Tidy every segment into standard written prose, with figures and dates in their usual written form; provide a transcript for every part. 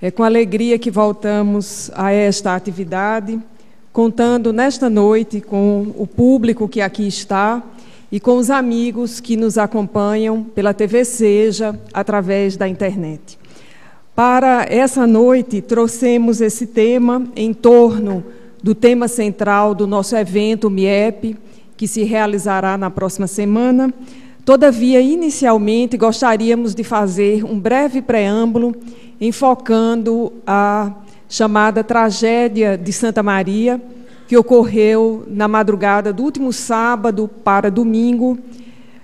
É com alegria que voltamos a esta atividade, contando nesta noite com o público que aqui está e com os amigos que nos acompanham pela TV Seja, através da internet. Para essa noite, trouxemos esse tema em torno do tema central do nosso evento MIEP, que se realizará na próxima semana. Todavia, inicialmente, gostaríamos de fazer um breve preâmbulo enfocando a chamada tragédia de Santa Maria, que ocorreu na madrugada do último sábado para domingo,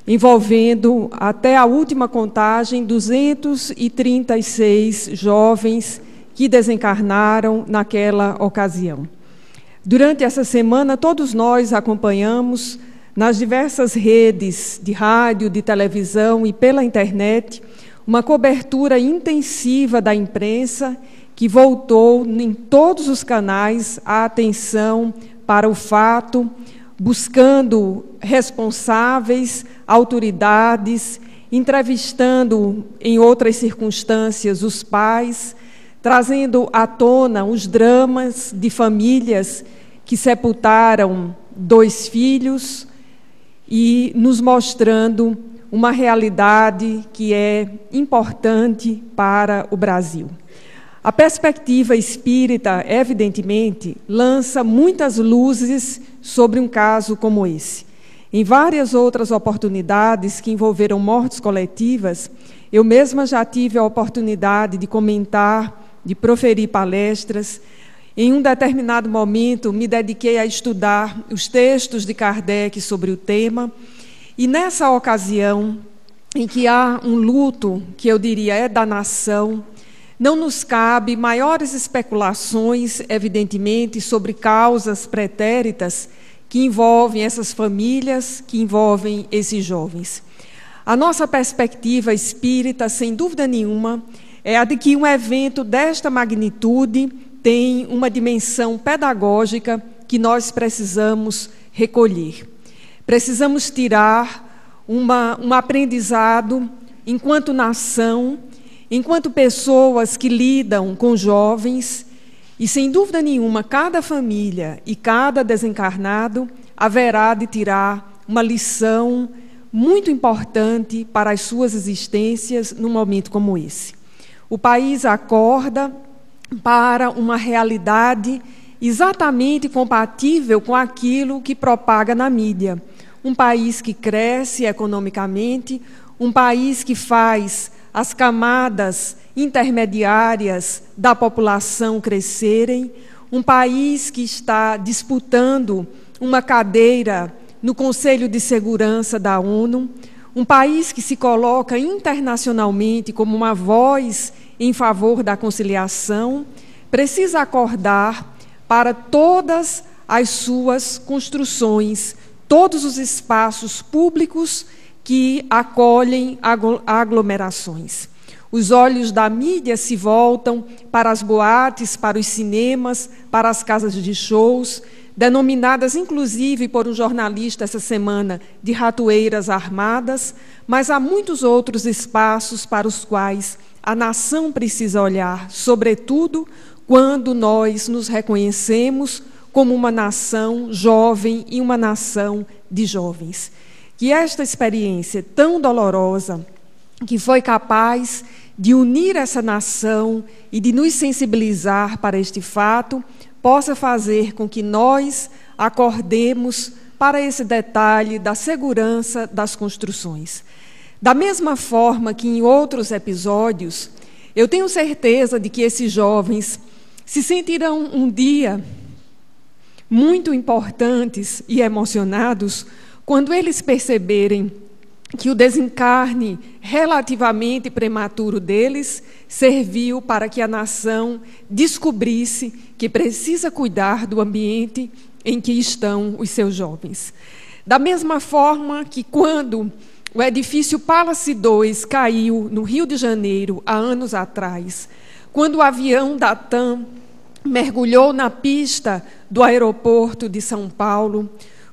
envolvendo, até a última contagem, 236 jovens que desencarnaram naquela ocasião. Durante essa semana, todos nós acompanhamos nas diversas redes de rádio, de televisão e pela internet, uma cobertura intensiva da imprensa que voltou em todos os canais a atenção para o fato, buscando responsáveis, autoridades, entrevistando em outras circunstâncias os pais, trazendo à tona os dramas de famílias que sepultaram 2 filhos e nos mostrando uma realidade que é importante para o Brasil. A perspectiva espírita, evidentemente, lança muitas luzes sobre um caso como esse. Em várias outras oportunidades que envolveram mortes coletivas, eu mesma já tive a oportunidade de comentar, de proferir palestras. Em um determinado momento, me dediquei a estudar os textos de Kardec sobre o tema, e nessa ocasião, em que há um luto, que eu diria é da nação, não nos cabe maiores especulações, evidentemente, sobre causas pretéritas que envolvem essas famílias, que envolvem esses jovens. A nossa perspectiva espírita, sem dúvida nenhuma, é a de que um evento desta magnitude tem uma dimensão pedagógica que nós precisamos recolher. Precisamos tirar um aprendizado enquanto nação, enquanto pessoas que lidam com jovens, e sem dúvida nenhuma, cada família e cada desencarnado haverá de tirar uma lição muito importante para as suas existências num momento como esse. O país acorda para uma realidade exatamente compatível com aquilo que propaga na mídia. Um país que cresce economicamente, um país que faz as camadas intermediárias da população crescerem, um país que está disputando uma cadeira no Conselho de Segurança da ONU, um país que se coloca internacionalmente como uma voz em favor da conciliação, precisa acordar para todas as suas construções, todos os espaços públicos que acolhem aglomerações. Os olhos da mídia se voltam para as boates, para os cinemas, para as casas de shows, denominadas inclusive por um jornalista essa semana de ratoeiras armadas, mas há muitos outros espaços para os quais a nação precisa olhar, sobretudo quando nós nos reconhecemos como uma nação jovem e uma nação de jovens. Que esta experiência tão dolorosa, que foi capaz de unir essa nação e de nos sensibilizar para este fato, possa fazer com que nós acordemos para esse detalhe da segurança das construções. Da mesma forma que em outros episódios, eu tenho certeza de que esses jovens se sentirão um dia muito importantes e emocionados quando eles perceberem que o desencarne relativamente prematuro deles serviu para que a nação descobrisse que precisa cuidar do ambiente em que estão os seus jovens. Da mesma forma que quando o edifício Palace 2 caiu no Rio de Janeiro há anos atrás, quando o avião da TAM mergulhou na pista do aeroporto de São Paulo,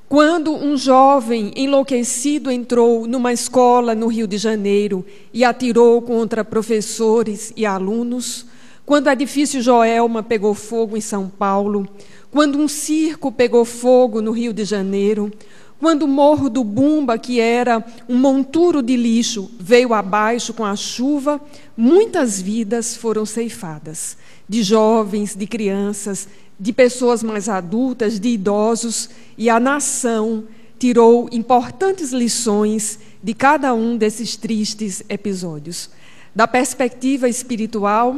quando um jovem enlouquecido entrou numa escola no Rio de Janeiro e atirou contra professores e alunos, quando o edifício Joelma pegou fogo em São Paulo, quando um circo pegou fogo no Rio de Janeiro, quando o Morro do Bumba, que era um monturo de lixo, veio abaixo com a chuva, muitas vidas foram ceifadas, de jovens, de crianças, de pessoas mais adultas, de idosos, e a nação tirou importantes lições de cada um desses tristes episódios. Da perspectiva espiritual,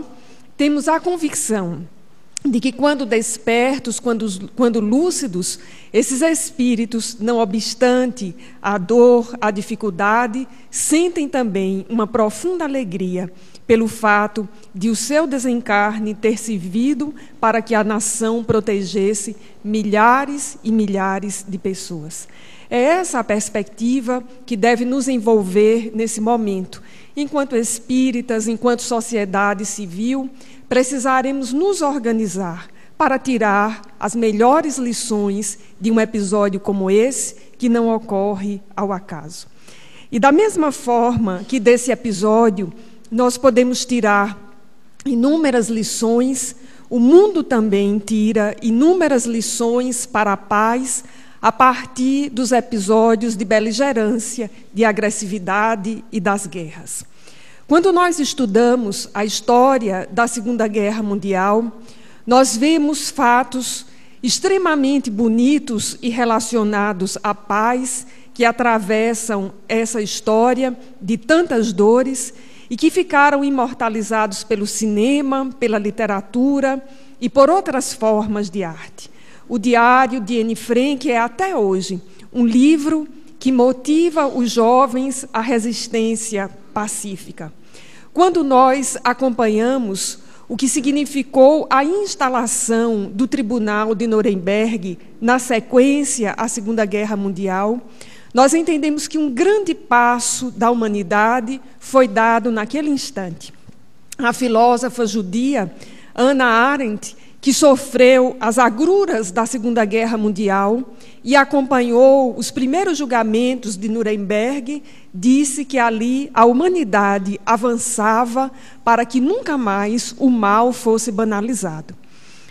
temos a convicção de que, quando despertos, quando lúcidos, esses espíritos, não obstante a dor, a dificuldade, sentem também uma profunda alegria pelo fato de o seu desencarne ter servido para que a nação protegesse milhares e milhares de pessoas. É essa a perspectiva que deve nos envolver nesse momento. Enquanto espíritas, enquanto sociedade civil, precisaremos nos organizar para tirar as melhores lições de um episódio como esse, que não ocorre ao acaso. E da mesma forma que desse episódio nós podemos tirar inúmeras lições, o mundo também tira inúmeras lições para a paz a partir dos episódios de beligerância, de agressividade e das guerras. Quando nós estudamos a história da Segunda Guerra Mundial, nós vemos fatos extremamente bonitos e relacionados à paz que atravessam essa história de tantas dores e que ficaram imortalizados pelo cinema, pela literatura e por outras formas de arte. O Diário de Anne Frank é, até hoje, um livro que motiva os jovens à resistência pacífica. Quando nós acompanhamos o que significou a instalação do Tribunal de Nuremberg na sequência à Segunda Guerra Mundial, nós entendemos que um grande passo da humanidade foi dado naquele instante. A filósofa judia Hannah Arendt, que sofreu as agruras da Segunda Guerra Mundial e acompanhou os primeiros julgamentos de Nuremberg, disse que ali a humanidade avançava para que nunca mais o mal fosse banalizado.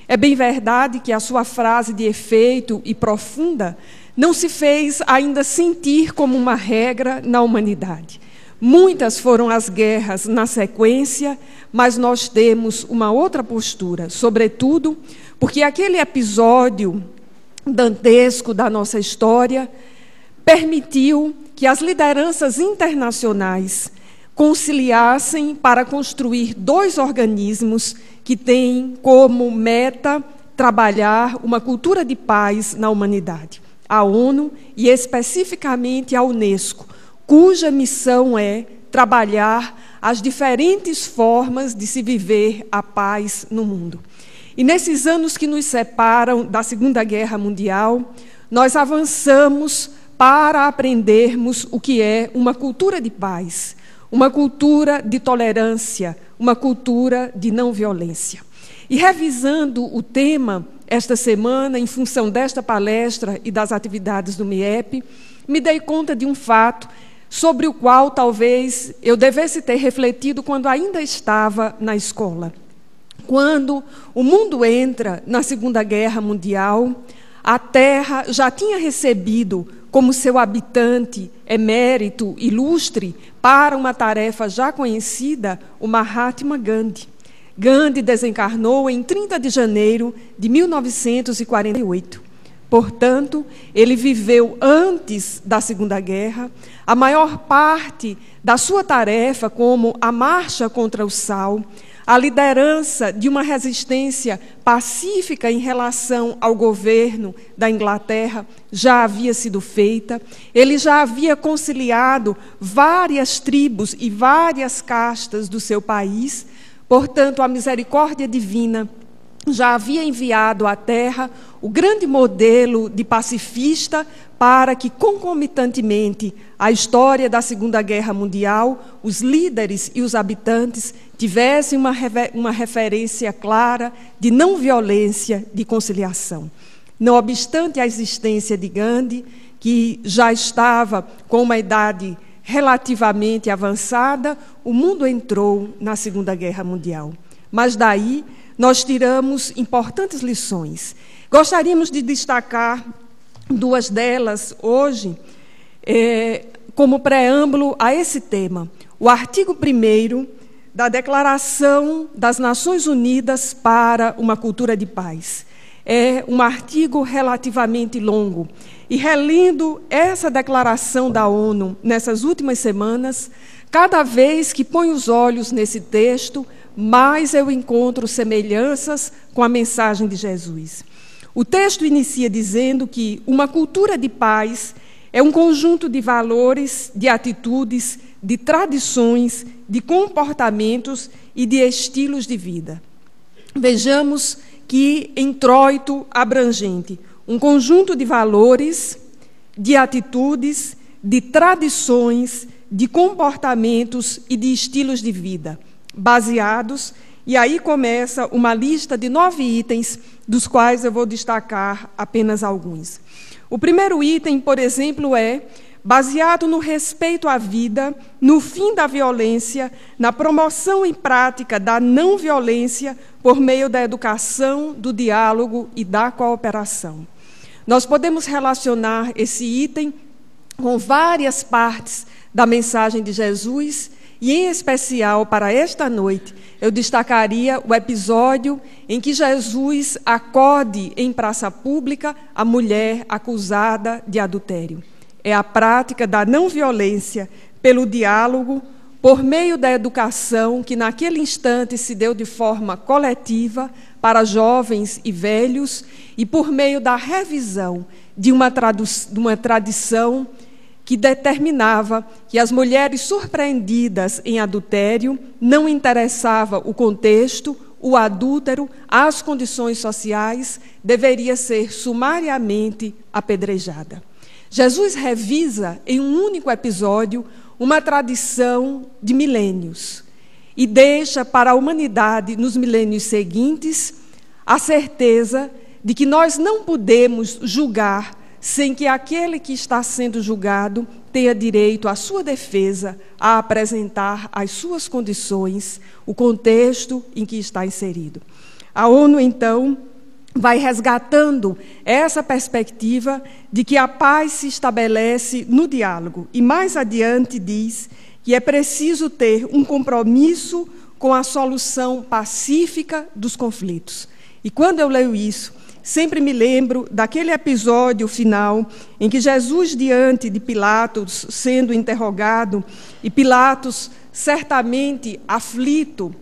É bem verdade que a sua frase de efeito e profunda não se fez ainda sentir como uma regra na humanidade. Muitas foram as guerras na sequência, mas nós temos uma outra postura, sobretudo porque aquele episódio dantesco da nossa história permitiu que as lideranças internacionais conciliassem para construir dois organismos que têm como meta trabalhar uma cultura de paz na humanidade. A ONU e, especificamente, a Unesco, cuja missão é trabalhar as diferentes formas de se viver a paz no mundo. E nesses anos que nos separam da Segunda Guerra Mundial, nós avançamos para aprendermos o que é uma cultura de paz, uma cultura de tolerância, uma cultura de não violência. E revisando o tema esta semana, em função desta palestra e das atividades do MIEP, me dei conta de um fato sobre o qual talvez eu devesse ter refletido quando ainda estava na escola. Quando o mundo entra na Segunda Guerra Mundial, a Terra já tinha recebido como seu habitante emérito ilustre para uma tarefa já conhecida, o Mahatma Gandhi. Gandhi desencarnou em 30 de janeiro de 1948. Portanto, ele viveu antes da Segunda Guerra. A maior parte da sua tarefa, como a marcha contra o sal, a liderança de uma resistência pacífica em relação ao governo da Inglaterra, já havia sido feita. Ele já havia conciliado várias tribos e várias castas do seu país. Portanto, a misericórdia divina já havia enviado à Terra o grande modelo de pacifista para que, concomitantemente, a história da Segunda Guerra Mundial, os líderes e os habitantes tivessem uma referência clara de não violência, de conciliação. Não obstante a existência de Gandhi, que já estava com uma idade relativamente avançada, o mundo entrou na Segunda Guerra Mundial. mas daí nós tiramos importantes lições. Gostaríamos de destacar duas delas hoje, como preâmbulo a esse tema. O artigo 1º da Declaração das Nações Unidas para uma Cultura de Paz. É um artigo relativamente longo. E relendo essa declaração da ONU nessas últimas semanas, cada vez que ponho os olhos nesse texto, mais eu encontro semelhanças com a mensagem de Jesus. O texto inicia dizendo que uma cultura de paz é um conjunto de valores, de atitudes, de tradições, de comportamentos e de estilos de vida. Vejamos que introito abrangente, um conjunto de valores, de atitudes, de tradições, de comportamentos e de estilos de vida, baseados, e aí começa uma lista de 9 itens, dos quais eu vou destacar apenas alguns. O primeiro item, por exemplo, é baseado no respeito à vida, no fim da violência, na promoção e prática da não violência por meio da educação, do diálogo e da cooperação. Nós podemos relacionar esse item com várias partes da mensagem de Jesus e, em especial, para esta noite, eu destacaria o episódio em que Jesus acode em praça pública a mulher acusada de adultério. É a prática da não violência pelo diálogo, por meio da educação, que naquele instante se deu de forma coletiva para jovens e velhos, e por meio da revisão de uma tradição que determinava que as mulheres surpreendidas em adultério não interessava o contexto, o adúltero, as condições sociais, deveria ser sumariamente apedrejada. Jesus revisa em um único episódio uma tradição de milênios e deixa para a humanidade, nos milênios seguintes, a certeza de que nós não podemos julgar sem que aquele que está sendo julgado tenha direito à sua defesa, a apresentar as suas condições, o contexto em que está inserido. A ONU, então, vai resgatando essa perspectiva de que a paz se estabelece no diálogo. E mais adiante diz que é preciso ter um compromisso com a solução pacífica dos conflitos. E quando eu leio isso, sempre me lembro daquele episódio final em que Jesus, diante de Pilatos, sendo interrogado, e Pilatos, certamente aflito,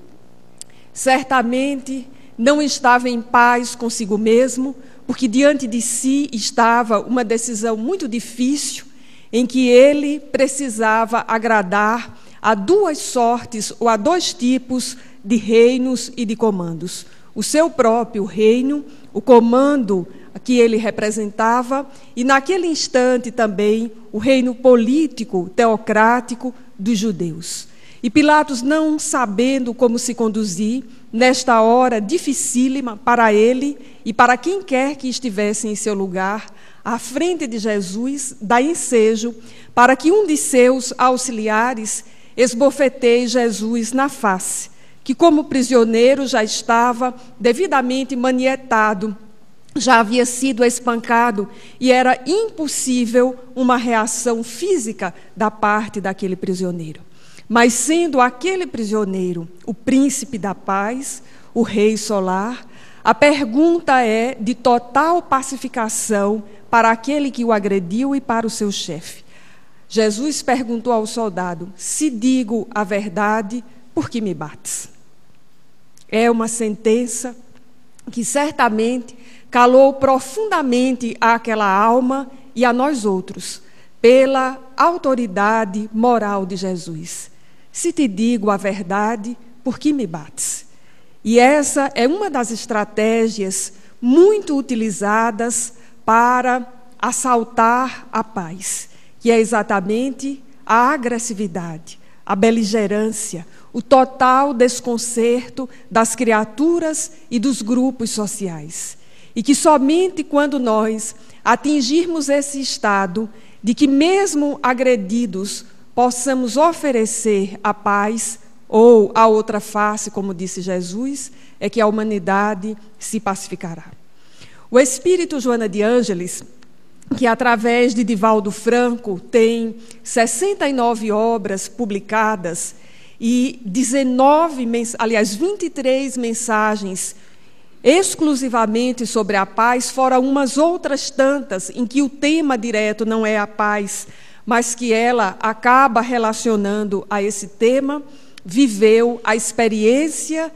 certamente não estava em paz consigo mesmo, porque diante de si estava uma decisão muito difícil, em que ele precisava agradar a duas sortes ou a dois tipos de reinos e de comandos. O seu próprio reino, o comando que ele representava, e naquele instante também o reino político, teocrático dos judeus. E Pilatos, não sabendo como se conduzir, nesta hora dificílima para ele e para quem quer que estivesse em seu lugar, à frente de Jesus, dá ensejo para que um de seus auxiliares esbofeteie Jesus na face, que como prisioneiro já estava devidamente manietado, já havia sido espancado e era impossível uma reação física da parte daquele prisioneiro. Mas sendo aquele prisioneiro o príncipe da paz, o rei solar, a pergunta é de total pacificação para aquele que o agrediu e para o seu chefe. Jesus perguntou ao soldado: se digo a verdade, por que me bates? É uma sentença que certamente calou profundamente àquela alma e a nós outros, pela autoridade moral de Jesus. Se te digo a verdade, por que me bates? E essa é uma das estratégias muito utilizadas para assaltar a paz, que é exatamente a agressividade, a beligerância, o total desconcerto das criaturas e dos grupos sociais. E que somente quando nós atingirmos esse estado de que, mesmo agredidos, possamos oferecer a paz, ou a outra face, como disse Jesus, é que a humanidade se pacificará. O espírito Joana de Ângeles, que através de Divaldo Franco tem 69 obras publicadas e 23 mensagens exclusivamente sobre a paz, fora umas outras tantas em que o tema direto não é a paz, mas que ela acaba relacionando a esse tema, viveu a experiência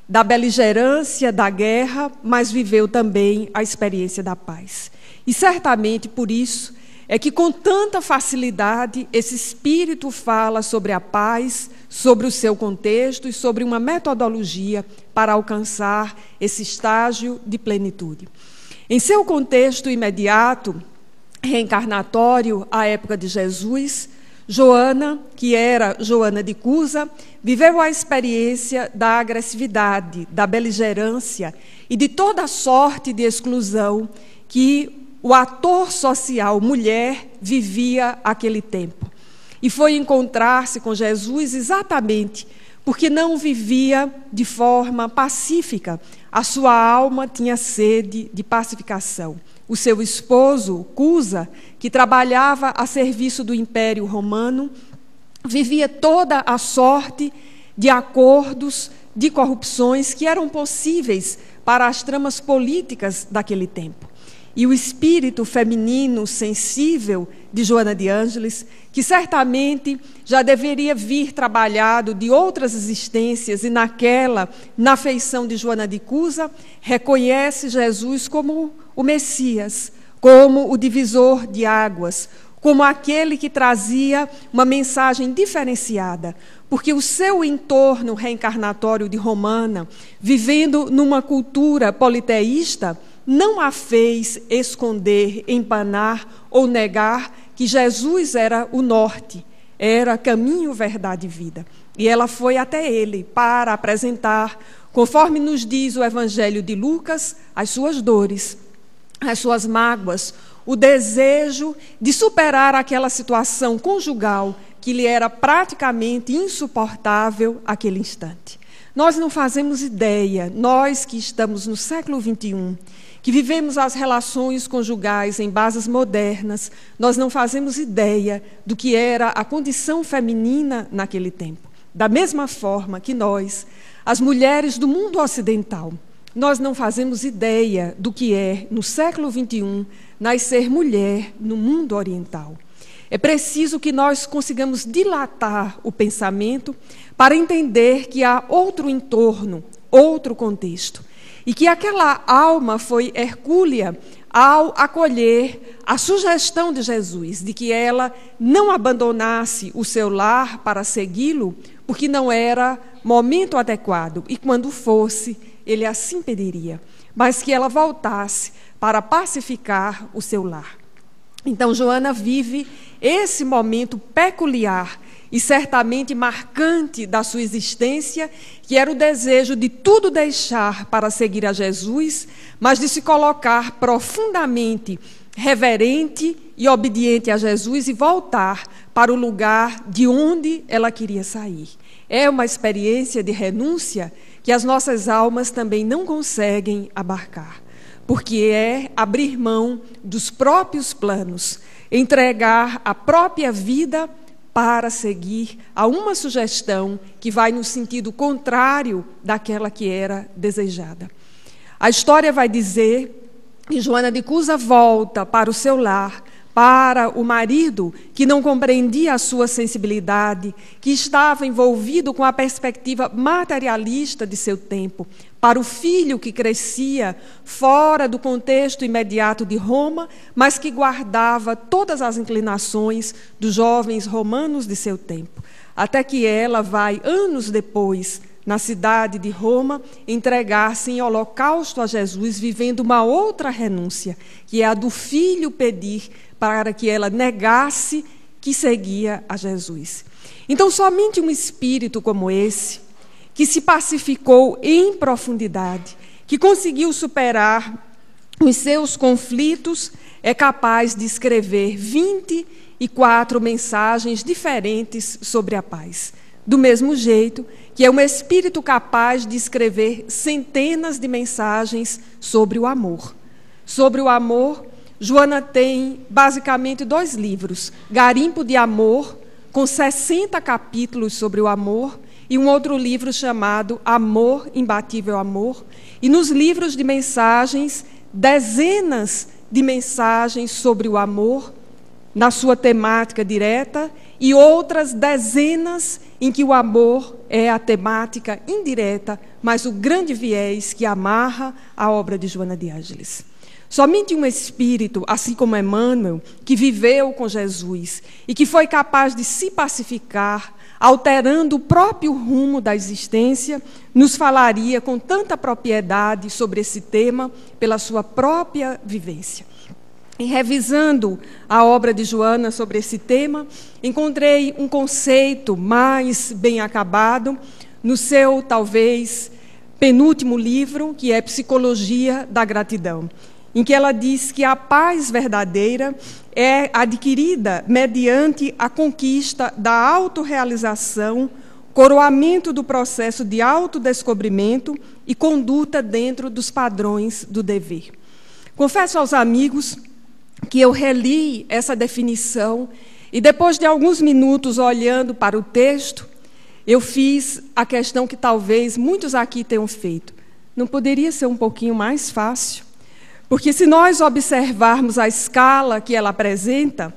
da beligerância, da guerra, mas viveu também a experiência da paz. E certamente por isso é que com tanta facilidade esse espírito fala sobre a paz, sobre o seu contexto e sobre uma metodologia para alcançar esse estágio de plenitude. Em seu contexto imediato, reencarnatório à época de Jesus, Joana, que era Joana de Cusa, viveu a experiência da agressividade, da beligerância e de toda sorte de exclusão que o ator social mulher vivia aquele tempo. E foi encontrar-se com Jesus exatamente porque não vivia de forma pacífica. A sua alma tinha sede de pacificação. O seu esposo, Cusa, que trabalhava a serviço do Império Romano, vivia toda a sorte de acordos, de corrupções que eram possíveis para as tramas políticas daquele tempo. E o espírito feminino sensível de Joana de Ângeles, que certamente já deveria vir trabalhado de outras existências e naquela, na feição de Joana de Cusa, reconhece Jesus como o Messias, como o divisor de águas, como aquele que trazia uma mensagem diferenciada, porque o seu entorno reencarnatório de Romana, vivendo numa cultura politeísta, não a fez esconder, empanar ou negar que Jesus era o norte, era caminho, verdade e vida. E ela foi até ele para apresentar, conforme nos diz o Evangelho de Lucas, as suas dores, as suas mágoas, o desejo de superar aquela situação conjugal que lhe era praticamente insuportável aquele instante. Nós não fazemos ideia, nós que estamos no século XXI, que vivemos as relações conjugais em bases modernas, nós não fazemos ideia do que era a condição feminina naquele tempo. Da mesma forma que nós, as mulheres do mundo ocidental, nós não fazemos ideia do que é, no século XXI, nascer mulher no mundo oriental. É preciso que nós consigamos dilatar o pensamento para entender que há outro entorno, outro contexto. E que aquela alma foi hercúlea ao acolher a sugestão de Jesus de que ela não abandonasse o seu lar para segui-lo, porque não era momento adequado, e quando fosse, ele assim pediria, mas que ela voltasse para pacificar o seu lar. Então, Joana vive esse momento peculiar e certamente marcante da sua existência, que era o desejo de tudo deixar para seguir a Jesus, mas de se colocar profundamente reverente e obediente a Jesus e voltar para o lugar de onde ela queria sair. É uma experiência de renúncia que as nossas almas também não conseguem abarcar, porque é abrir mão dos próprios planos, entregar a própria vida para seguir a uma sugestão que vai no sentido contrário daquela que era desejada. A história vai dizer que Joana de Cusa volta para o seu lar, para o marido que não compreendia a sua sensibilidade, que estava envolvido com a perspectiva materialista de seu tempo, para o filho que crescia fora do contexto imediato de Roma, mas que guardava todas as inclinações dos jovens romanos de seu tempo, até que ela vai, anos depois, na cidade de Roma, entregar-se em holocausto a Jesus, vivendo uma outra renúncia, que é a do filho pedir para que ela negasse que seguia a Jesus. Então, somente um espírito como esse, que se pacificou em profundidade, que conseguiu superar os seus conflitos, é capaz de escrever 24 mensagens diferentes sobre a paz. do mesmo jeito que é um espírito capaz de escrever centenas de mensagens sobre o amor. Sobre o amor, Joana tem basicamente 2 livros: Garimpo de Amor, com 60 capítulos sobre o amor, e um outro livro chamado Amor, Imbatível Amor. E nos livros de mensagens, dezenas de mensagens sobre o amor, na sua temática direta, e outras dezenas em que o amor é a temática indireta, mas o grande viés que amarra a obra de Joana de Ângeles. Somente um espírito, assim como Emmanuel, que viveu com Jesus e que foi capaz de se pacificar, alterando o próprio rumo da existência, nos falaria com tanta propriedade sobre esse tema pela sua própria vivência. E revisando a obra de Joana sobre esse tema, encontrei um conceito mais bem acabado no seu, talvez, penúltimo livro, que é Psicologia da Gratidão, em que ela diz que a paz verdadeira é adquirida mediante a conquista da autorrealização, coroamento do processo de autodescobrimento e conduta dentro dos padrões do dever. Confesso aos amigos que eu reli essa definição e, depois de alguns minutos olhando para o texto, eu fiz a questão que talvez muitos aqui tenham feito. Não poderia ser um pouquinho mais fácil? Porque se nós observarmos a escala que ela apresenta,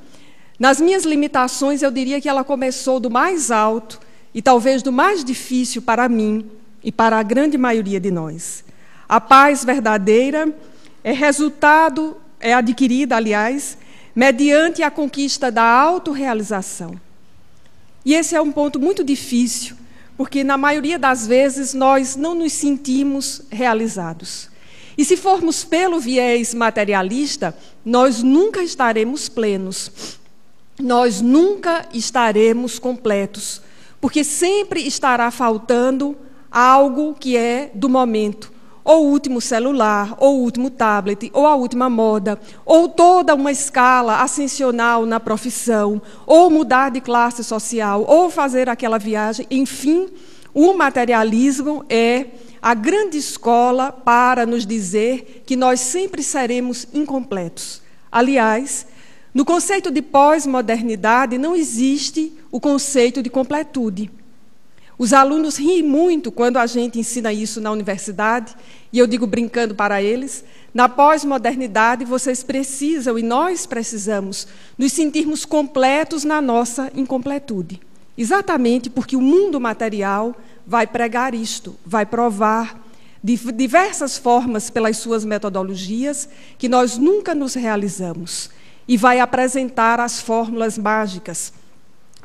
nas minhas limitações eu diria que ela começou do mais alto e talvez do mais difícil para mim e para a grande maioria de nós. A paz verdadeira é adquirida, aliás, mediante a conquista da autorrealização. E esse é um ponto muito difícil, porque na maioria das vezes nós não nos sentimos realizados. E se formos pelo viés materialista, nós nunca estaremos plenos, nós nunca estaremos completos, porque sempre estará faltando algo que é do momento, ou o último celular, ou o último tablet, ou a última moda, ou toda uma escala ascensional na profissão, ou mudar de classe social, ou fazer aquela viagem. Enfim, o materialismo é a grande escola para nos dizer que nós sempre seremos incompletos. Aliás, no conceito de pós-modernidade não existe o conceito de completude. Os alunos riem muito quando a gente ensina isso na universidade, e eu digo brincando para eles, na pós-modernidade vocês precisam, e nós precisamos, nos sentirmos completos na nossa incompletude. Exatamente porque o mundo material vai pregar isto, vai provar de diversas formas pelas suas metodologias que nós nunca nos realizamos, e vai apresentar as fórmulas mágicas,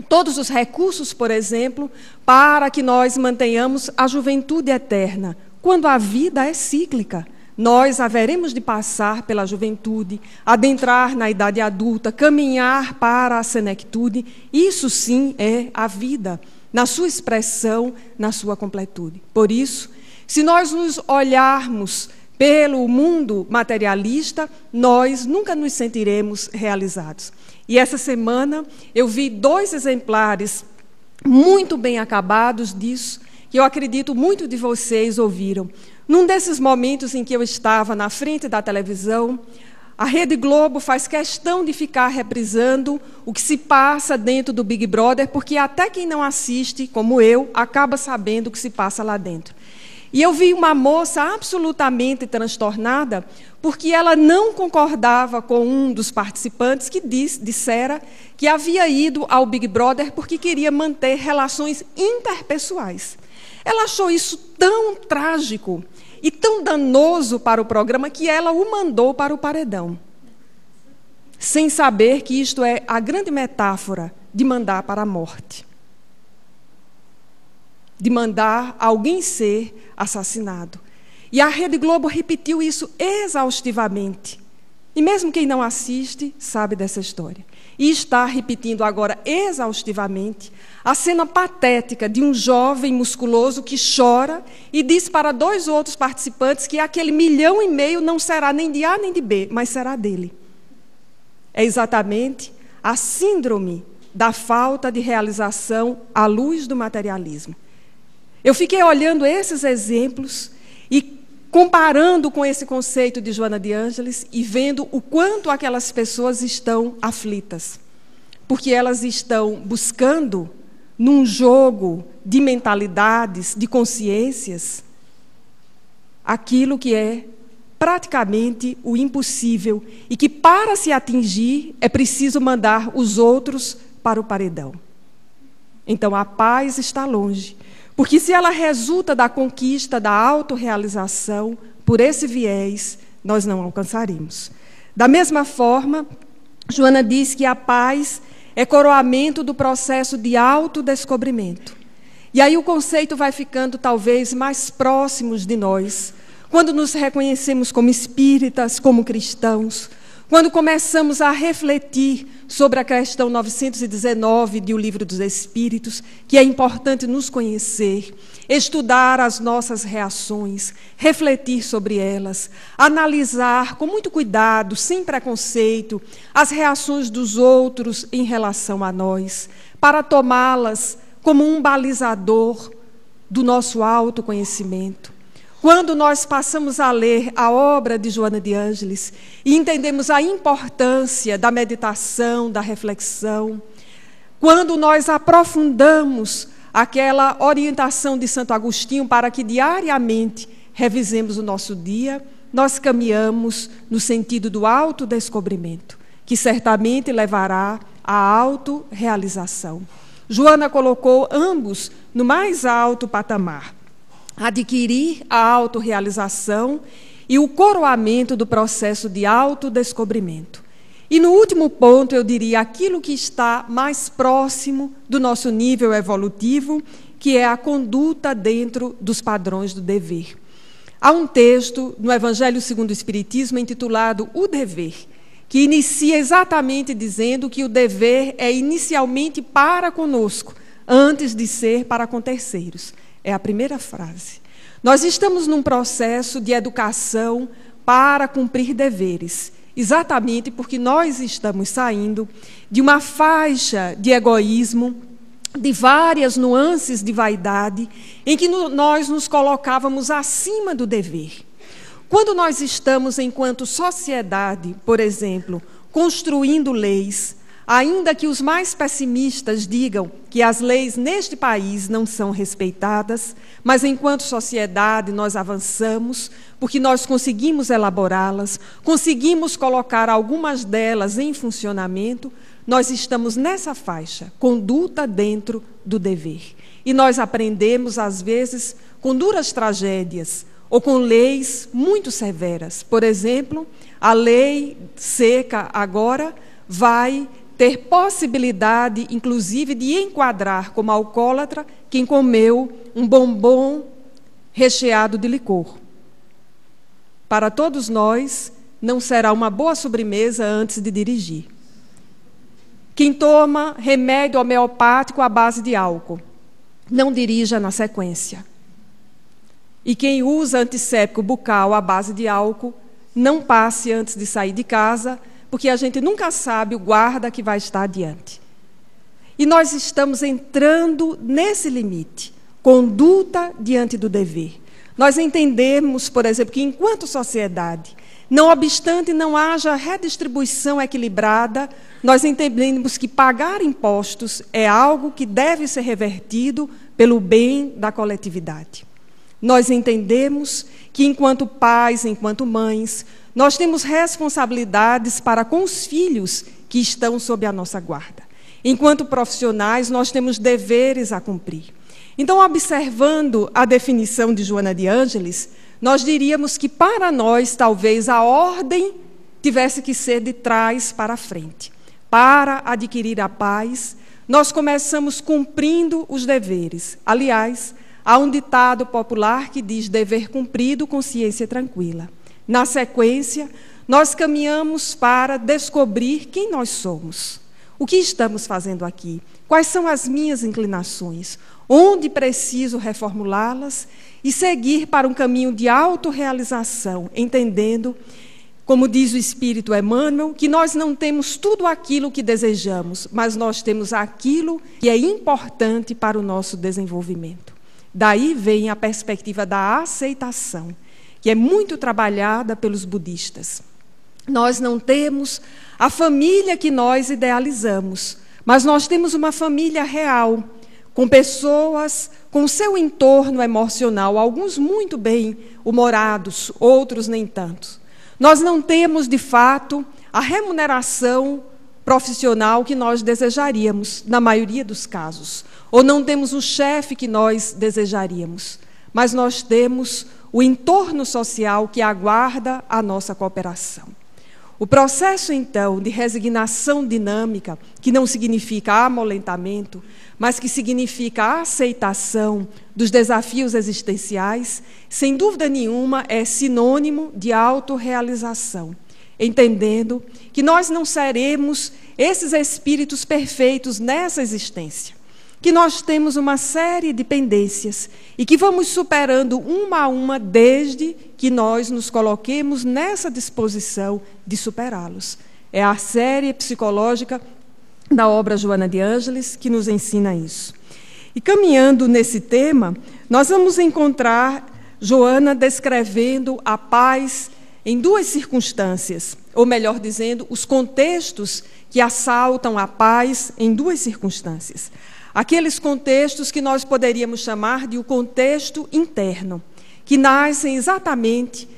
todos os recursos, por exemplo, para que nós mantenhamos a juventude eterna, quando a vida é cíclica. Nós haveremos de passar pela juventude, adentrar na idade adulta, caminhar para a senectude. Isso sim é a vida, na sua expressão, na sua completude. Por isso, se nós nos olharmos pelo mundo materialista, nós nunca nos sentiremos realizados. E essa semana eu vi 2 exemplares muito bem acabados disso, que eu acredito muito de vocês ouviram. Num desses momentos em que eu estava na frente da televisão, a Rede Globo faz questão de ficar reprisando o que se passa dentro do Big Brother, porque até quem não assiste, como eu, acaba sabendo o que se passa lá dentro. E eu vi uma moça absolutamente transtornada, porque ela não concordava com um dos participantes que dissera que havia ido ao Big Brother porque queria manter relações interpessoais. Ela achou isso tão trágico e tão danoso para o programa que ela o mandou para o paredão, sem saber que isto é a grande metáfora de mandar para a morte, de mandar alguém ser assassinado. E a Rede Globo repetiu isso exaustivamente. E mesmo quem não assiste sabe dessa história. E está repetindo agora exaustivamente a cena patética de um jovem musculoso que chora e diz para 2 outros participantes que aquele 1,5 milhão não será nem de A nem de B, mas será dele. É exatamente a síndrome da falta de realização à luz do materialismo. Eu fiquei olhando esses exemplos e comparando com esse conceito de Joana de Ângeles e vendo o quanto aquelas pessoas estão aflitas, porque elas estão buscando, num jogo de mentalidades, de consciências, aquilo que é praticamente o impossível e que, para se atingir, é preciso mandar os outros para o paredão. Então, a paz está longe, porque se ela resulta da conquista da autorrealização, por esse viés, nós não alcançaremos. Da mesma forma, Joana diz que a paz é coroamento do processo de autodescobrimento. E aí o conceito vai ficando talvez mais próximos de nós, quando nos reconhecemos como espíritas, como cristãos, quando começamos a refletir sobre a questão 919 de O Livro dos Espíritos, que é importante nos conhecer, estudar as nossas reações, refletir sobre elas, analisar com muito cuidado, sem preconceito, as reações dos outros em relação a nós, para tomá-las como um balizador do nosso autoconhecimento. Quando nós passamos a ler a obra de Joana de Ângeles e entendemos a importância da meditação, da reflexão, quando nós aprofundamos aquela orientação de Santo Agostinho para que diariamente revisemos o nosso dia, nós caminhamos no sentido do autodescobrimento, que certamente levará à autorrealização. Joana colocou ambos no mais alto patamar. Adquirir a autorrealização e o coroamento do processo de autodescobrimento. E no último ponto, eu diria aquilo que está mais próximo do nosso nível evolutivo, que é a conduta dentro dos padrões do dever. Há um texto no Evangelho segundo o Espiritismo intitulado O Dever, que inicia exatamente dizendo que o dever é inicialmente para conosco, antes de ser para com terceiros. É a primeira frase. Nós estamos num processo de educação para cumprir deveres, exatamente porque nós estamos saindo de uma faixa de egoísmo, de várias nuances de vaidade, em que nós nos colocávamos acima do dever. Quando nós estamos, enquanto sociedade, por exemplo, construindo leis, ainda que os mais pessimistas digam que as leis neste país não são respeitadas, mas enquanto sociedade nós avançamos, porque nós conseguimos elaborá-las, conseguimos colocar algumas delas em funcionamento, nós estamos nessa faixa, conduta dentro do dever. E nós aprendemos, às vezes, com duras tragédias, ou com leis muito severas. Por exemplo, a lei seca agora vai ter possibilidade, inclusive, de enquadrar como alcoólatra quem comeu um bombom recheado de licor. Para todos nós, não será uma boa sobremesa antes de dirigir. Quem toma remédio homeopático à base de álcool, não dirija na sequência. E quem usa antisséptico bucal à base de álcool, não passe antes de sair de casa, porque a gente nunca sabe o guarda que vai estar adiante. E nós estamos entrando nesse limite, conduta diante do dever. Nós entendemos, por exemplo, que enquanto sociedade, não obstante não haja redistribuição equilibrada, nós entendemos que pagar impostos é algo que deve ser revertido pelo bem da coletividade. Nós entendemos que, enquanto pais, enquanto mães, nós temos responsabilidades para com os filhos que estão sob a nossa guarda. Enquanto profissionais, nós temos deveres a cumprir. Então, observando a definição de Joana de Ângeles, nós diríamos que, para nós, talvez a ordem tivesse que ser de trás para frente. Para adquirir a paz, nós começamos cumprindo os deveres. Aliás, há um ditado popular que diz: dever cumprido, consciência tranquila. Na sequência, nós caminhamos para descobrir quem nós somos. O que estamos fazendo aqui? Quais são as minhas inclinações? Onde preciso reformulá-las? E seguir para um caminho de autorrealização, entendendo como diz o Espírito Emmanuel, que nós não temos tudo aquilo que desejamos, mas nós temos aquilo que é importante para o nosso desenvolvimento. Daí vem a perspectiva da aceitação, que é muito trabalhada pelos budistas. Nós não temos a família que nós idealizamos, mas nós temos uma família real, com pessoas com seu entorno emocional, alguns muito bem-humorados, outros nem tanto. Nós não temos, de fato, a remuneração profissional que nós desejaríamos, na maioria dos casos. Ou não temos o chefe que nós desejaríamos. Mas nós temos o entorno social que aguarda a nossa cooperação. O processo, então, de resignação dinâmica, que não significa amolentamento, mas que significa a aceitação dos desafios existenciais, sem dúvida nenhuma é sinônimo de autorrealização, entendendo que nós não seremos esses espíritos perfeitos nessa existência, que nós temos uma série de pendências e que vamos superando uma a uma desde que nós nos coloquemos nessa disposição de superá-los. É a série psicológica da obra Joana de Ângeles que nos ensina isso. E caminhando nesse tema, nós vamos encontrar Joana descrevendo a paz em duas circunstâncias, ou melhor dizendo, os contextos que assaltam a paz em duas circunstâncias. Aqueles contextos que nós poderíamos chamar de o contexto interno, que nascem exatamente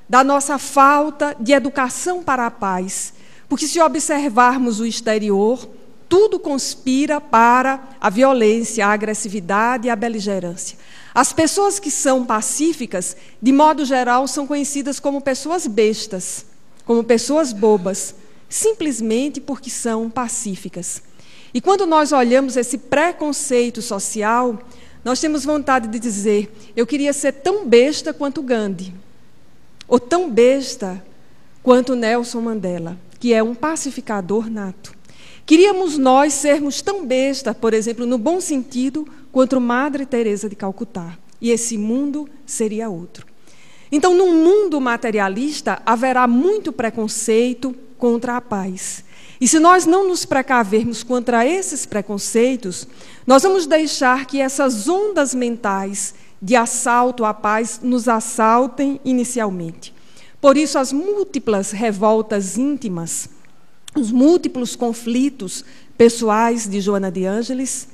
da nossa falta de educação para a paz. Porque se observarmos o exterior, tudo conspira para a violência, a agressividade e a beligerância. As pessoas que são pacíficas, de modo geral, são conhecidas como pessoas bestas, como pessoas bobas, simplesmente porque são pacíficas. E quando nós olhamos esse preconceito social, nós temos vontade de dizer, eu queria ser tão besta quanto Gandhi, ou tão besta quanto Nelson Mandela, que é um pacificador nato. Queríamos nós sermos tão besta, por exemplo, no bom sentido, quanto Madre Teresa de Calcutá. E esse mundo seria outro. Então, num mundo materialista, haverá muito preconceito contra a paz. E se nós não nos precavermos contra esses preconceitos, nós vamos deixar que essas ondas mentais de assalto à paz nos assaltem inicialmente. Por isso, as múltiplas revoltas íntimas, os múltiplos conflitos pessoais de Joana de Ângeles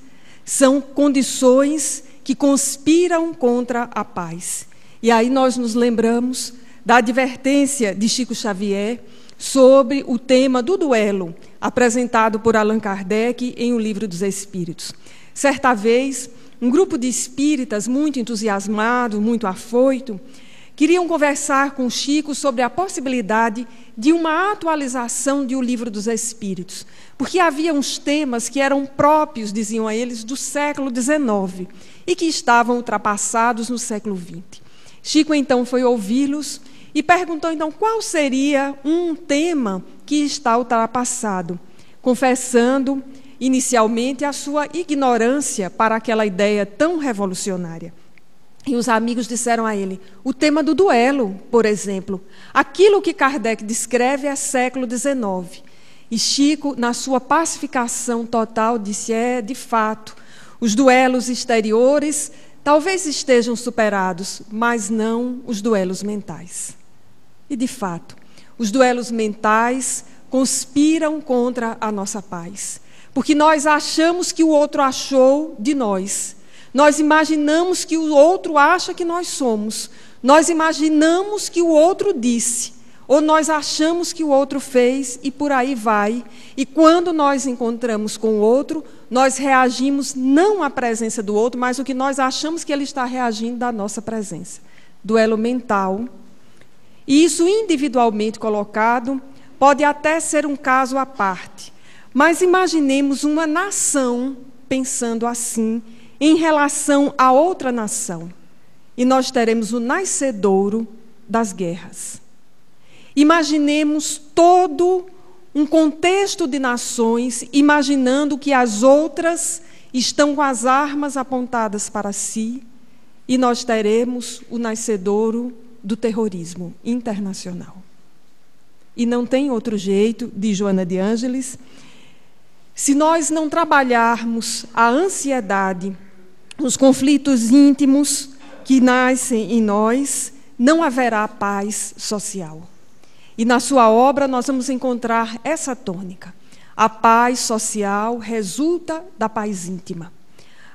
são condições que conspiram contra a paz. E aí nós nos lembramos da advertência de Chico Xavier sobre o tema do duelo, apresentado por Allan Kardec em O Livro dos Espíritos. Certa vez, um grupo de espíritas muito entusiasmado, muito afoito, queriam conversar com Chico sobre a possibilidade de uma atualização de O Livro dos Espíritos, porque havia uns temas que eram próprios, diziam a eles, do século XIX e que estavam ultrapassados no século XX. Chico, então, foi ouvi-los e perguntou, então, qual seria um tema que está ultrapassado, confessando, inicialmente, a sua ignorância para aquela ideia tão revolucionária. E os amigos disseram a ele, o tema do duelo, por exemplo. Aquilo que Kardec descreve é século XIX. E Chico, na sua pacificação total, disse, de fato, os duelos exteriores talvez estejam superados, mas não os duelos mentais. E, de fato, os duelos mentais conspiram contra a nossa paz. Porque nós achamos que o outro achou de nós. Nós imaginamos que o outro acha que nós somos. Nós imaginamos que o outro disse. Ou nós achamos que o outro fez e por aí vai. E quando nós encontramos com o outro, nós reagimos não à presença do outro, mas o que nós achamos que ele está reagindo da nossa presença. Duelo mental. E isso individualmente colocado pode até ser um caso à parte. Mas imaginemos uma nação pensando assim em relação a outra nação. E nós teremos o nascedouro das guerras. Imaginemos todo um contexto de nações, imaginando que as outras estão com as armas apontadas para si, e nós teremos o nascedouro do terrorismo internacional. e não tem outro jeito, diz Joana de Ângeles. Se nós não trabalharmos a ansiedade, os conflitos íntimos que nascem em nós, não haverá paz social. E na sua obra nós vamos encontrar essa tônica. A paz social resulta da paz íntima.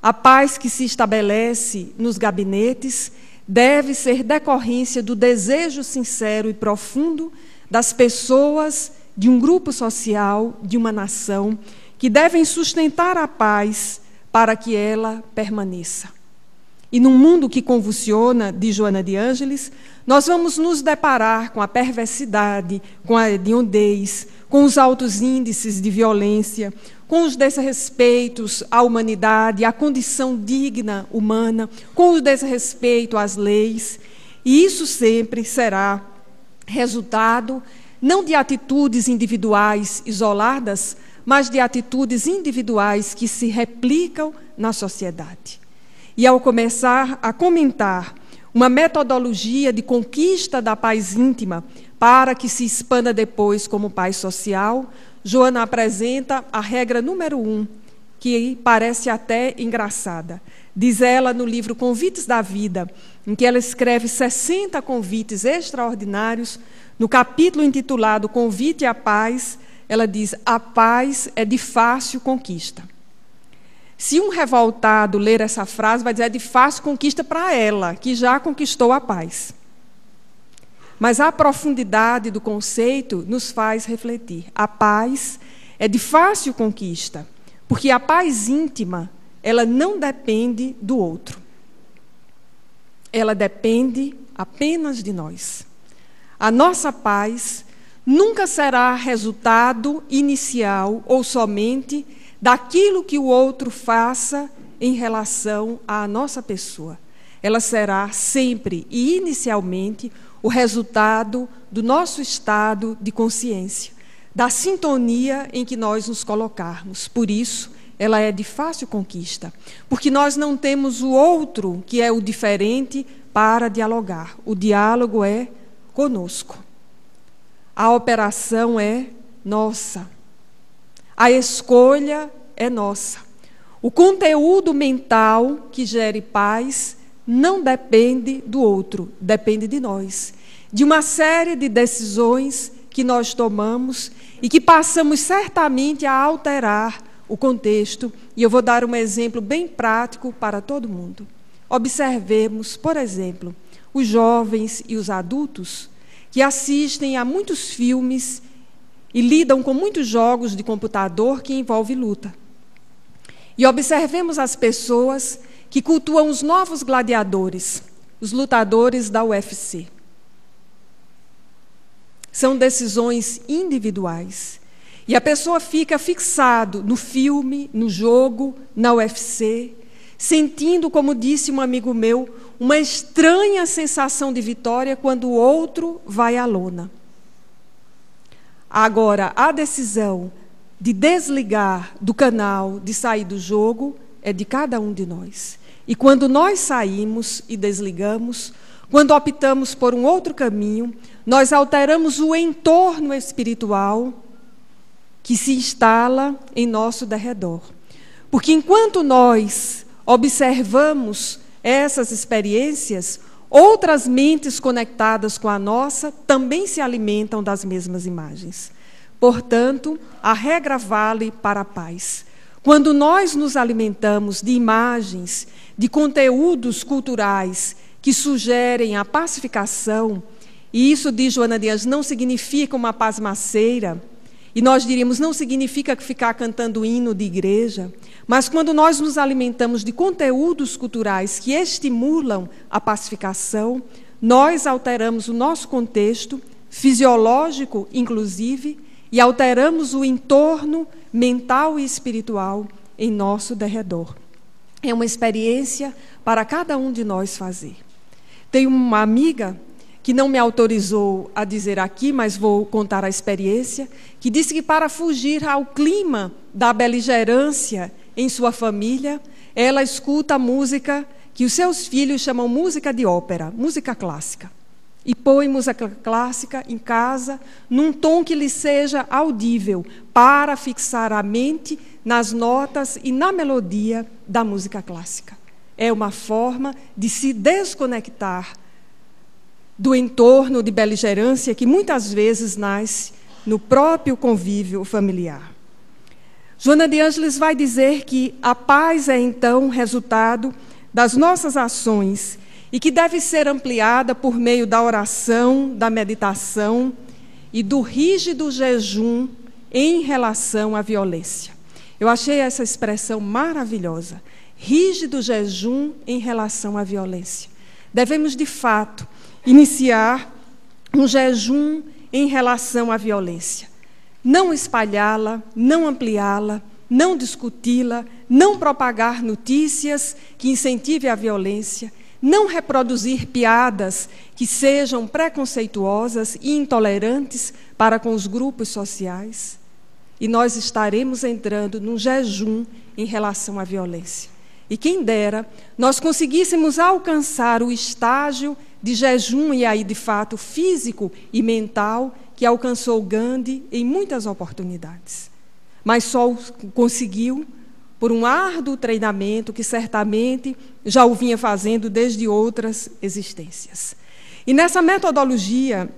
A paz que se estabelece nos gabinetes deve ser decorrência do desejo sincero e profundo das pessoas de um grupo social, de uma nação, que devem sustentar a paz para que ela permaneça. E num mundo que convulsiona, diz Joana de Ângeles, nós vamos nos deparar com a perversidade, com a hediondez, com os altos índices de violência, com os desrespeitos à humanidade, à condição digna humana, com o desrespeito às leis. E isso sempre será resultado não de atitudes individuais isoladas, mas de atitudes individuais que se replicam na sociedade. E ao começar a comentar uma metodologia de conquista da paz íntima para que se expanda depois como paz social, Joana apresenta a regra número 1, que parece até engraçada. Diz ela no livro Convites da Vida, em que ela escreve 60 convites extraordinários, no capítulo intitulado Convite à Paz, ela diz: a paz é de fácil conquista. Se um revoltado ler essa frase, vai dizer: é de fácil conquista para ela, que já conquistou a paz. Mas a profundidade do conceito nos faz refletir. A paz é de fácil conquista, porque a paz íntima, ela não depende do outro. Ela depende apenas de nós. A nossa paz nunca será resultado inicial ou somente daquilo que o outro faça em relação à nossa pessoa. Ela será sempre e inicialmente o resultado do nosso estado de consciência, da sintonia em que nós nos colocarmos. Por isso, ela é de fácil conquista, porque nós não temos o outro, que é o diferente, para dialogar. O diálogo é conosco. A operação é nossa. A escolha é nossa. O conteúdo mental que gere paz não depende do outro, depende de nós. De uma série de decisões que nós tomamos e que passamos certamente a alterar o contexto. E eu vou dar um exemplo bem prático para todo mundo. Observemos, por exemplo, os jovens e os adultos que assistem a muitos filmes e lidam com muitos jogos de computador que envolvem luta. E observemos as pessoas que cultuam os novos gladiadores, os lutadores da UFC. São decisões individuais. E a pessoa fica fixado no filme, no jogo, na UFC, sentindo, como disse um amigo meu, uma estranha sensação de vitória quando o outro vai à lona. Agora, a decisão de desligar do canal, de sair do jogo, é de cada um de nós. E quando nós saímos e desligamos, quando optamos por um outro caminho, nós alteramos o entorno espiritual que se instala em nosso derredor. Porque enquanto nós observamos essas experiências, outras mentes conectadas com a nossa também se alimentam das mesmas imagens. Portanto, a regra vale para a paz. Quando nós nos alimentamos de imagens, de conteúdos culturais que sugerem a pacificação, e isso, diz Joana de Ângeles, não significa uma pasmaceira, e nós diríamos, não significa ficar cantando hino de igreja, mas quando nós nos alimentamos de conteúdos culturais que estimulam a pacificação, nós alteramos o nosso contexto, fisiológico inclusive, e alteramos o entorno mental e espiritual em nosso derredor. É uma experiência para cada um de nós fazer. Tenho uma amiga que não me autorizou a dizer aqui, mas vou contar a experiência, que disse que para fugir ao clima da beligerância em sua família, ela escuta a música que os seus filhos chamam música de ópera, música clássica. e põe música clássica em casa num tom que lhe seja audível, para fixar a mente nas notas e na melodia da música clássica. É uma forma de se desconectar do entorno de beligerância que muitas vezes nasce no próprio convívio familiar. Joana de Ângeles vai dizer que a paz é, então, resultado das nossas ações e que deve ser ampliada por meio da oração, da meditação e do rígido jejum em relação à violência. Eu achei essa expressão maravilhosa, rígido jejum em relação à violência. Devemos, de fato, iniciar um jejum em relação à violência. Não espalhá-la, não ampliá-la, não discuti-la, não propagar notícias que incentivem a violência, não reproduzir piadas que sejam preconceituosas e intolerantes para com os grupos sociais. E nós estaremos entrando num jejum em relação à violência. E quem dera nós conseguíssemos alcançar o estágio de jejum, e aí de fato físico e mental, que alcançou Gandhi em muitas oportunidades. Mas só o conseguiu por um árduo treinamento que certamente já o vinha fazendo desde outras existências. E nessa metodologia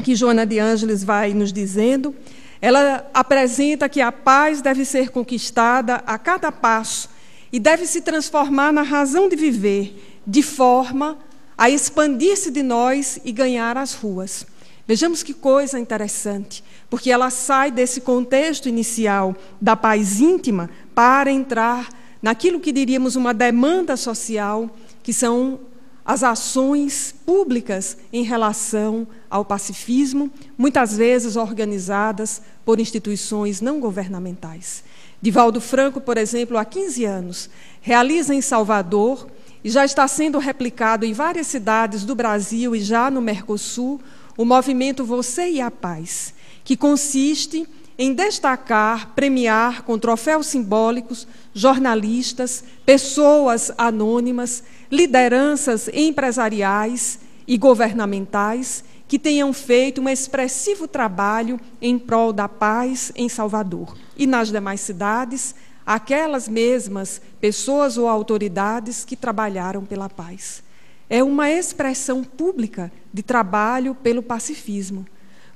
que Joana de Ângeles vai nos dizendo, ela apresenta que a paz deve ser conquistada a cada passo e deve se transformar na razão de viver, de forma a expandir-se de nós e ganhar as ruas. Vejamos que coisa interessante, porque ela sai desse contexto inicial da paz íntima para entrar naquilo que diríamos uma demanda social, que são as ações públicas em relação ao pacifismo, muitas vezes organizadas por instituições não governamentais. Divaldo Franco, por exemplo, há 15 anos, realiza em Salvador, e já está sendo replicado em várias cidades do Brasil e já no Mercosul, o movimento Você e a Paz, que consiste em destacar, premiar com troféus simbólicos jornalistas, pessoas anônimas, lideranças empresariais e governamentais que tenham feito um expressivo trabalho em prol da paz em Salvador. E nas demais cidades, aquelas mesmas pessoas ou autoridades que trabalharam pela paz. É uma expressão pública de trabalho pelo pacifismo.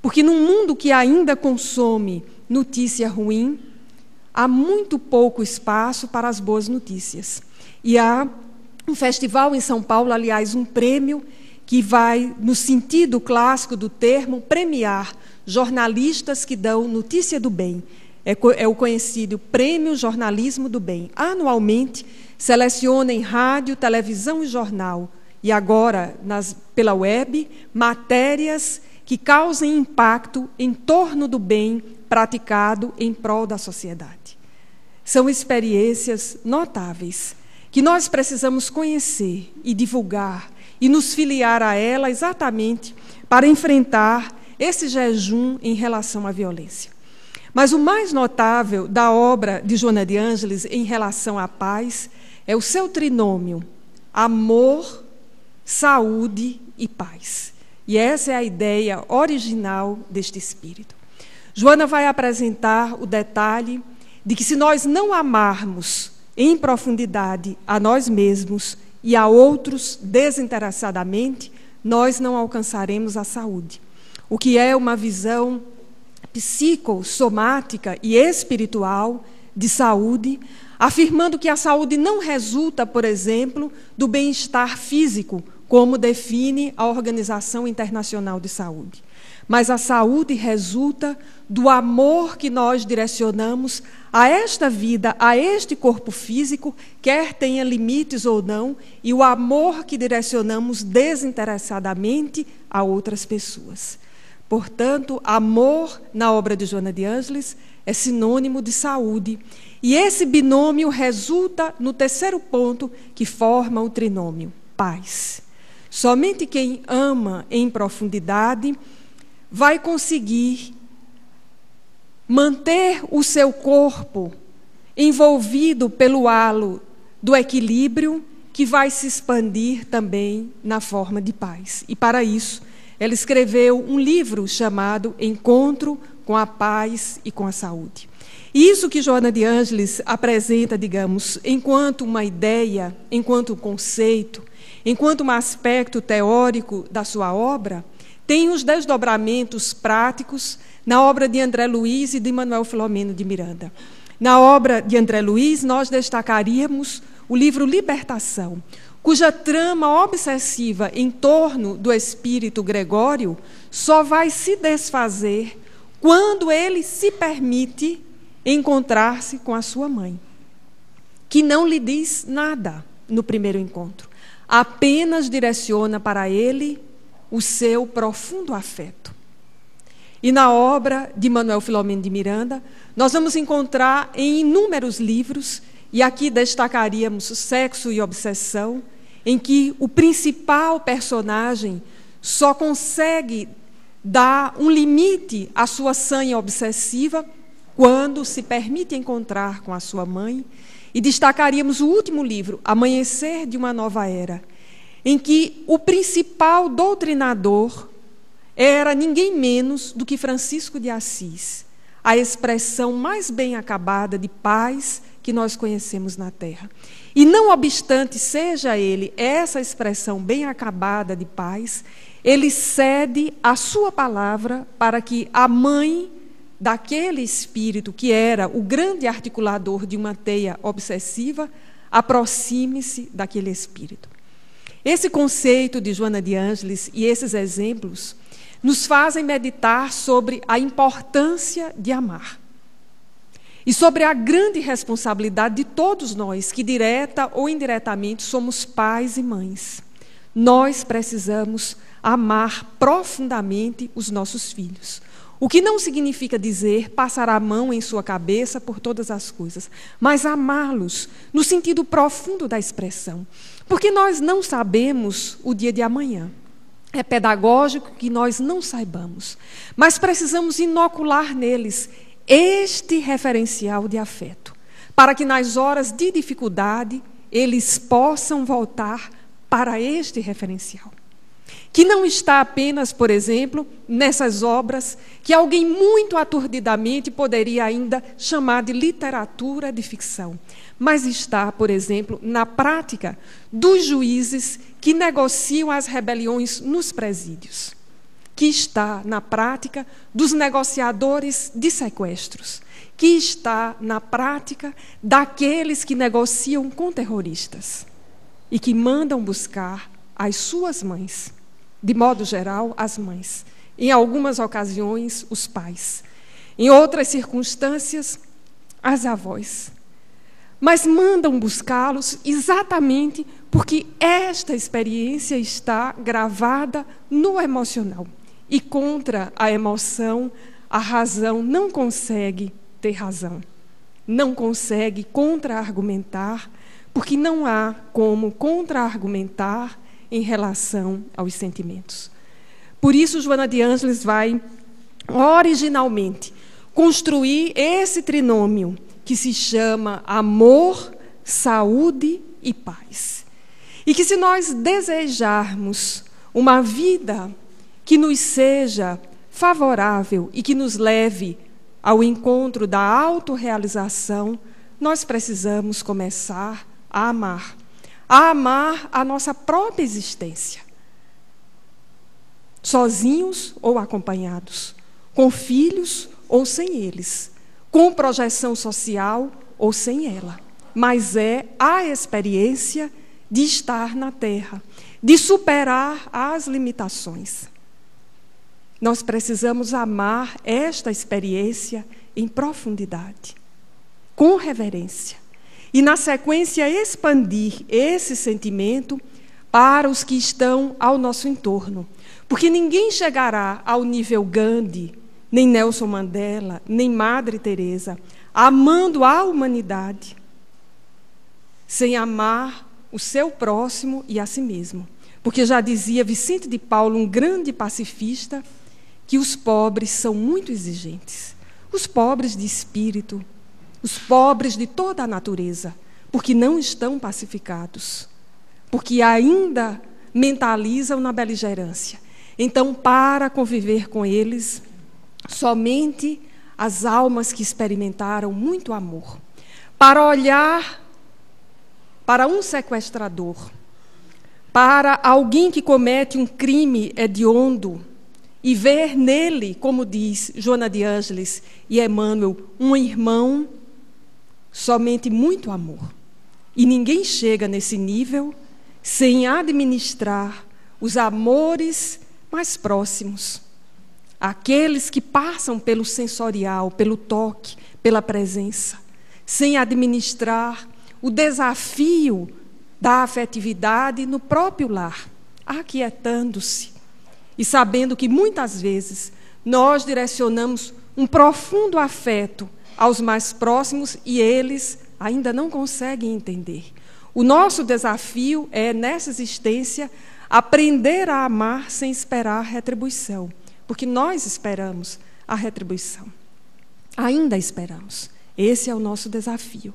Porque num mundo que ainda consome notícia ruim, há muito pouco espaço para as boas notícias. E há um festival em São Paulo, aliás, um prêmio que vai, no sentido clássico do termo, premiar jornalistas que dão notícia do bem. É o conhecido Prêmio Jornalismo do Bem. Anualmente, seleciona em rádio, televisão e jornal, e agora pela web, matérias que causem impacto em torno do bem praticado em prol da sociedade. São experiências notáveis que nós precisamos conhecer e divulgar e nos filiar a ela exatamente para enfrentar esse jejum em relação à violência. Mas o mais notável da obra de Joana de Ângeles em relação à paz é o seu trinômio: amor, saúde e paz. E essa é a ideia original deste espírito. Joana vai apresentar o detalhe de que se nós não amarmos em profundidade a nós mesmos e a outros desinteressadamente, nós não alcançaremos a saúde. O que é uma visão psicossomática e espiritual de saúde, afirmando que a saúde não resulta, por exemplo, do bem-estar físico, como define a Organização Internacional de Saúde. Mas a saúde resulta do amor que nós direcionamos a esta vida, a este corpo físico, quer tenha limites ou não, e o amor que direcionamos desinteressadamente a outras pessoas. Portanto, amor, na obra de Joana de Ângeles, é sinônimo de saúde. E esse binômio resulta no terceiro ponto que forma o trinômio: paz. Somente quem ama em profundidade vai conseguir manter o seu corpo envolvido pelo halo do equilíbrio, que vai se expandir também na forma de paz. E para isso ela escreveu um livro chamado Encontro com a Paz e com a Saúde. E isso que Joana de Ângeles apresenta, digamos, enquanto uma ideia, enquanto um conceito, enquanto um aspecto teórico da sua obra, tem os desdobramentos práticos na obra de André Luiz e de Manuel Filomeno de Miranda. Na obra de André Luiz, nós destacaríamos o livro Libertação, cuja trama obsessiva em torno do espírito Gregório só vai se desfazer quando ele se permite encontrar-se com a sua mãe, que não lhe diz nada no primeiro encontro, apenas direciona para ele o seu profundo afeto. E na obra de Manuel Filomeno de Miranda, nós vamos encontrar em inúmeros livros, e aqui destacaríamos Sexo e Obsessão, em que o principal personagem só consegue dar um limite à sua sanha obsessiva quando se permite encontrar com a sua mãe. E destacaríamos o último livro, Amanhecer de uma Nova Era, em que o principal doutrinador era ninguém menos do que Francisco de Assis, a expressão mais bem acabada de paz que nós conhecemos na Terra. E não obstante seja ele essa expressão bem acabada de paz, ele cede a sua palavra para que a mãe daquele espírito, que era o grande articulador de uma teia obsessiva, aproxime-se daquele espírito. Esse conceito de Joana de Ângeles e esses exemplos nos fazem meditar sobre a importância de amar e sobre a grande responsabilidade de todos nós, que direta ou indiretamente somos pais e mães. Nós precisamos amar profundamente os nossos filhos. O que não significa dizer passar a mão em sua cabeça por todas as coisas, mas amá-los no sentido profundo da expressão. Porque nós não sabemos o dia de amanhã. É pedagógico que nós não saibamos, mas precisamos inocular neles este referencial de afeto, para que nas horas de dificuldade eles possam voltar para este referencial. Que não está apenas, por exemplo, nessas obras que alguém muito aturdidamente poderia ainda chamar de literatura de ficção, mas está, por exemplo, na prática dos juízes que negociam as rebeliões nos presídios, que está na prática dos negociadores de sequestros, que está na prática daqueles que negociam com terroristas e que mandam buscar as suas mães, de modo geral, as mães, em algumas ocasiões, os pais, em outras circunstâncias, as avós. Mas mandam buscá-los exatamente porque esta experiência está gravada no emocional. E contra a emoção, a razão não consegue ter razão. Não consegue contra-argumentar, porque não há como contra-argumentar em relação aos sentimentos. Por isso, Joana de Ângeles vai, originalmente, construir esse trinômio que se chama amor, saúde e paz. E que se nós desejarmos uma vida que nos seja favorável e que nos leve ao encontro da autorrealização, nós precisamos começar a amar a nossa própria existência, sozinhos ou acompanhados, com filhos ou sem eles, com projeção social ou sem ela, mas é a experiência de estar na Terra, de superar as limitações. Nós precisamos amar esta experiência em profundidade, com reverência. E, na sequência, expandir esse sentimento para os que estão ao nosso entorno. Porque ninguém chegará ao nível Gandhi, nem Nelson Mandela, nem Madre Teresa, amando a humanidade, sem amar o seu próximo e a si mesmo. Porque já dizia Vicente de Paulo, um grande pacifista, que os pobres são muito exigentes. Os pobres de espírito, os pobres de toda a natureza, porque não estão pacificados, porque ainda mentalizam na beligerância. Então, para conviver com eles, somente as almas que experimentaram muito amor. Para olhar para um sequestrador, para alguém que comete um crime hediondo, e ver nele, como diz Joana de Ângeles e Emmanuel, um irmão, somente muito amor. E ninguém chega nesse nível sem administrar os amores mais próximos, aqueles que passam pelo sensorial, pelo toque, pela presença, sem administrar o desafio da afetividade no próprio lar, aquietando-se e sabendo que muitas vezes nós direcionamos um profundo afeto aos mais próximos e eles ainda não conseguem entender. O nosso desafio é, nessa existência, aprender a amar sem esperar retribuição, porque nós esperamos a retribuição. Ainda esperamos. Esse é o nosso desafio.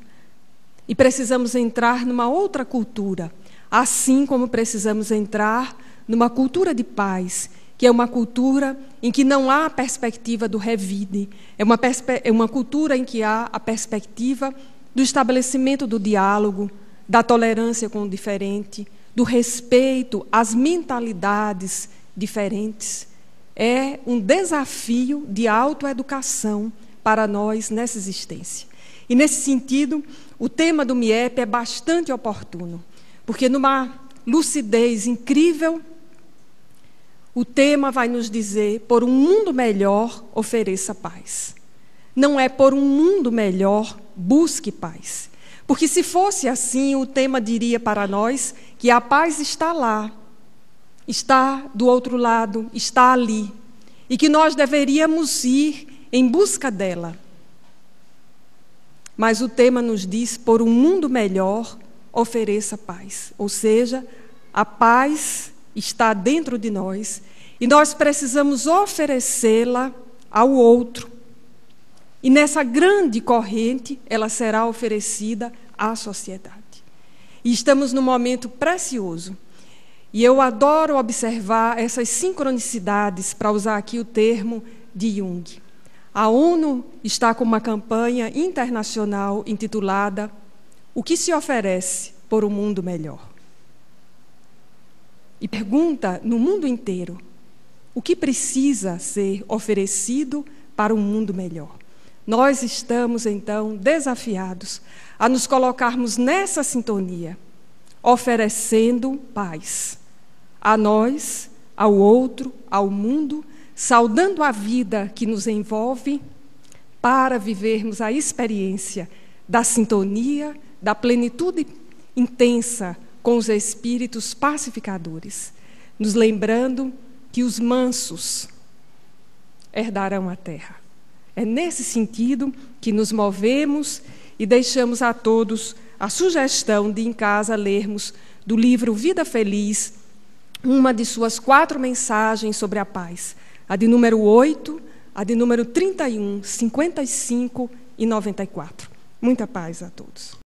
E precisamos entrar numa outra cultura, assim como precisamos entrar numa cultura de paz, que é uma cultura em que não há a perspectiva do revide, é uma cultura em que há a perspectiva do estabelecimento do diálogo, da tolerância com o diferente, do respeito às mentalidades diferentes. É um desafio de autoeducação para nós nessa existência. E, nesse sentido, o tema do MIEP é bastante oportuno, porque numa lucidez incrível, o tema vai nos dizer: por um mundo melhor, ofereça paz. Não é por um mundo melhor, busque paz. Porque se fosse assim, o tema diria para nós que a paz está lá, está do outro lado, está ali, e que nós deveríamos ir em busca dela. Mas o tema nos diz: por um mundo melhor, ofereça paz. Ou seja, a paz está dentro de nós e nós precisamos oferecê-la ao outro. E nessa grande corrente, ela será oferecida à sociedade. E estamos num momento precioso. E eu adoro observar essas sincronicidades, para usar aqui o termo de Jung. A ONU está com uma campanha internacional intitulada O que se oferece por um mundo melhor? E pergunta no mundo inteiro o que precisa ser oferecido para um mundo melhor. Nós estamos, então, desafiados a nos colocarmos nessa sintonia, oferecendo paz a nós, ao outro, ao mundo, saudando a vida que nos envolve, para vivermos a experiência da sintonia, da plenitude intensa com os espíritos pacificadores, nos lembrando que os mansos herdarão a terra. É nesse sentido que nos movemos e deixamos a todos a sugestão de, em casa, lermos do livro Vida Feliz, uma de suas 4 mensagens sobre a paz, a de número 8, a de número 31, 55 e 94. Muita paz a todos.